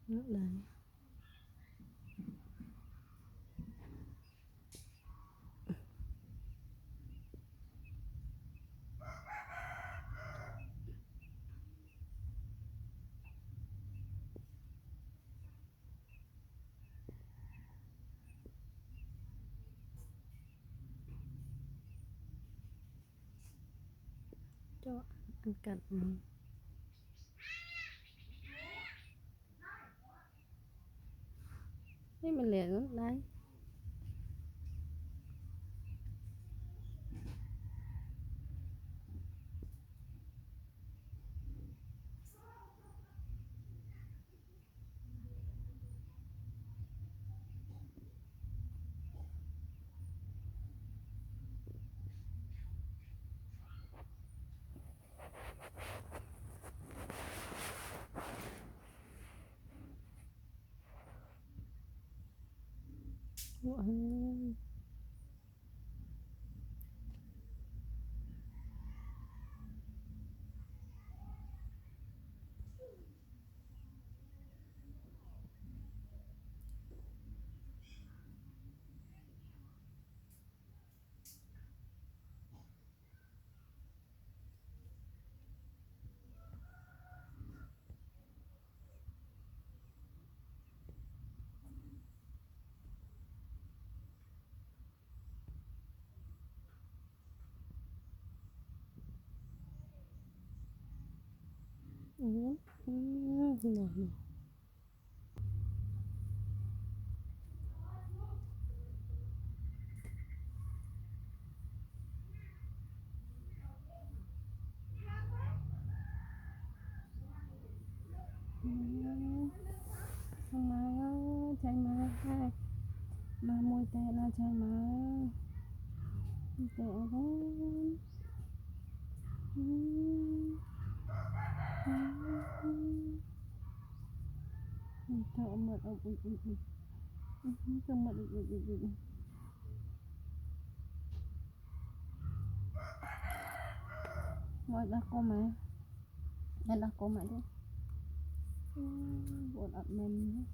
Nó đấy. Cho ăn cận mình. Thế mình liền nó đấy. Ôi. Rồi. Mà chạy mà hai mà môi tè là chạy mà tè bốn thợ mật ốc thợ mật mọi đã có mà đã có mà đấy buồn ập mình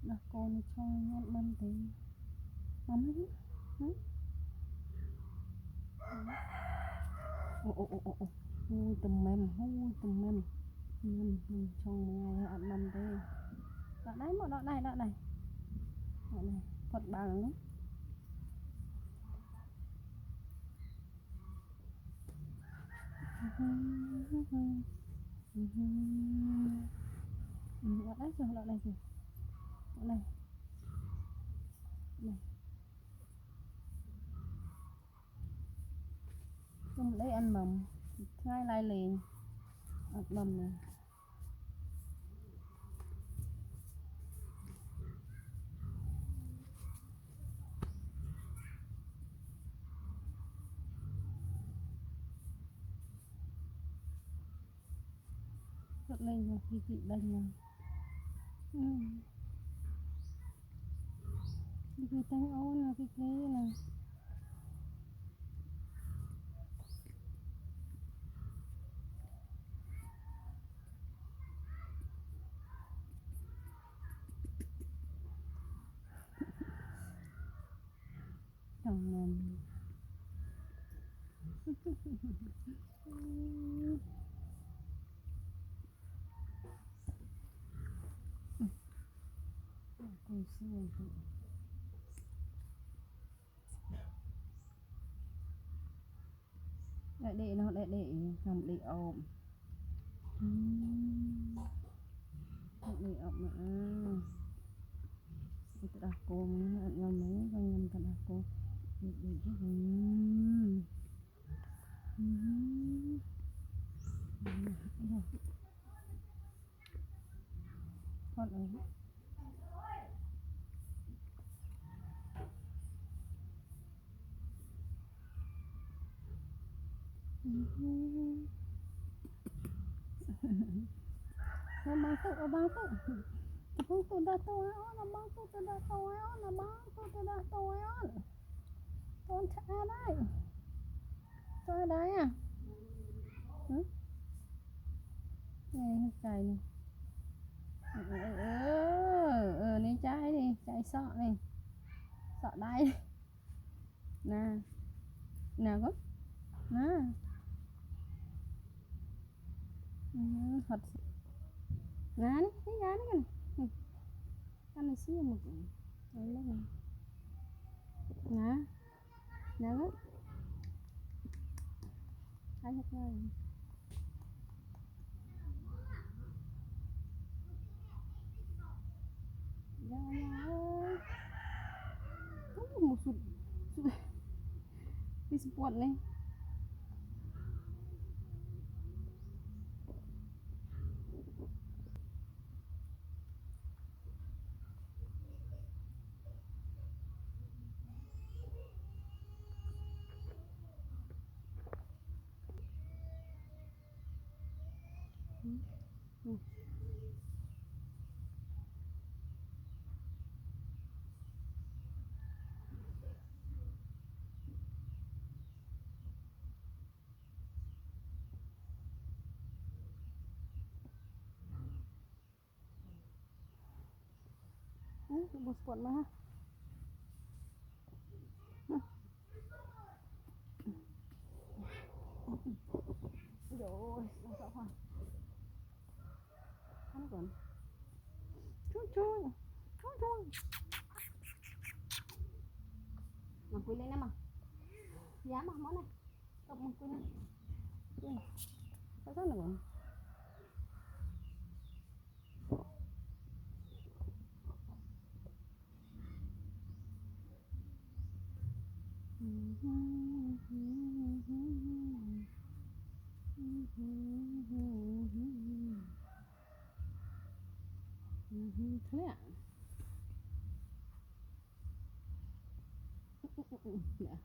đã con trong nhát mâm thì mắm hết ôi tùm mềm trong ngày ăn mâm đây đó đấy một đó này Phật bằng đấy đó đấy rồi đó này này trong đấy ăn mầm ngay lai liền ăn mầm này rất lên rồi khi chị đánh rồi cái trắng ôn là cái này trong mầm con xương lại để nó lại để trong để ôm để ôm nữa tự đặt cô mình ăn ngon mấy con nhầm tự đặt cô để chứ con ấy nó mang tự bang tự tôi nó bang tự đặt tôi nó bang tự đặt tôi con cha đây tôi đây à chạy này này chạy đi chạy sọ này sọ đây nè nè gấp nè thật nè cái gái này cái này xíu một đấy lên nè nè gấp hai hết rồi ra ơi một sụt cái sport này một sport mà ha rồi sao sao hoa nó còn chui chui chui chui mà quỳ lên em à dám mà món này cộng một quỳ lên sao sao nữa còn thế ạ dạ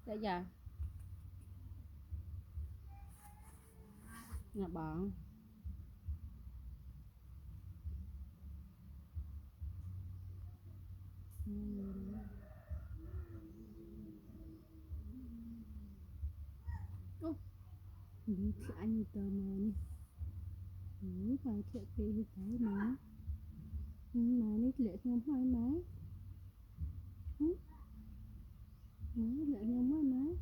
dạ dạ nhà bạn đi thì anh tờ mà đi phải thiệt thì cái mà đi lệ không phải máy lệ không phải máy là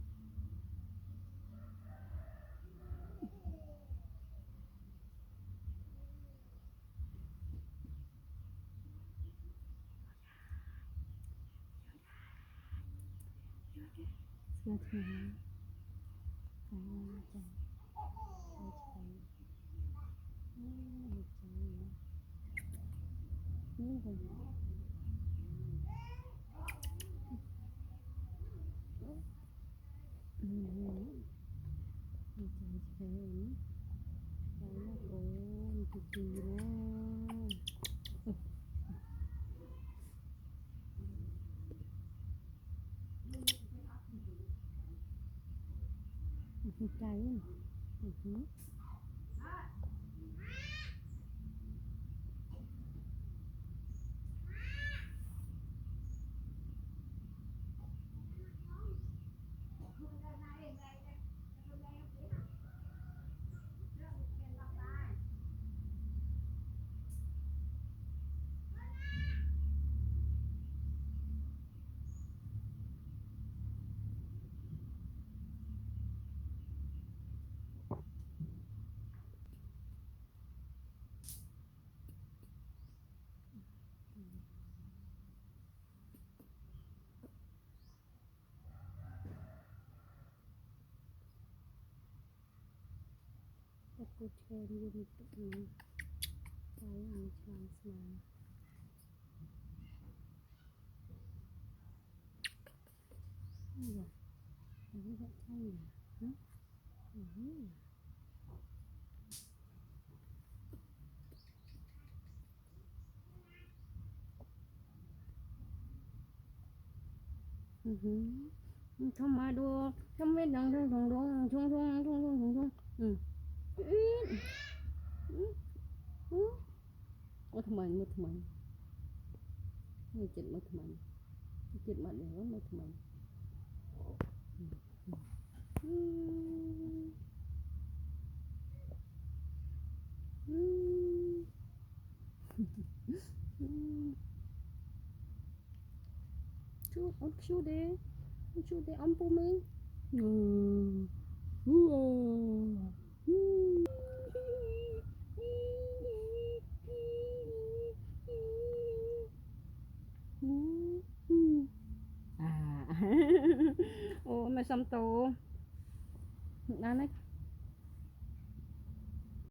thì cái aku cari untuk ini saya transfer iya tapi tak tahu không mà đua không biết đằng đằng đằng đằng chung chung chung chung chung chung một thằng người chết một thằng chết mà để một thằng Chú ốc chú đế ông bố mình à ô mày xăm tổ nãy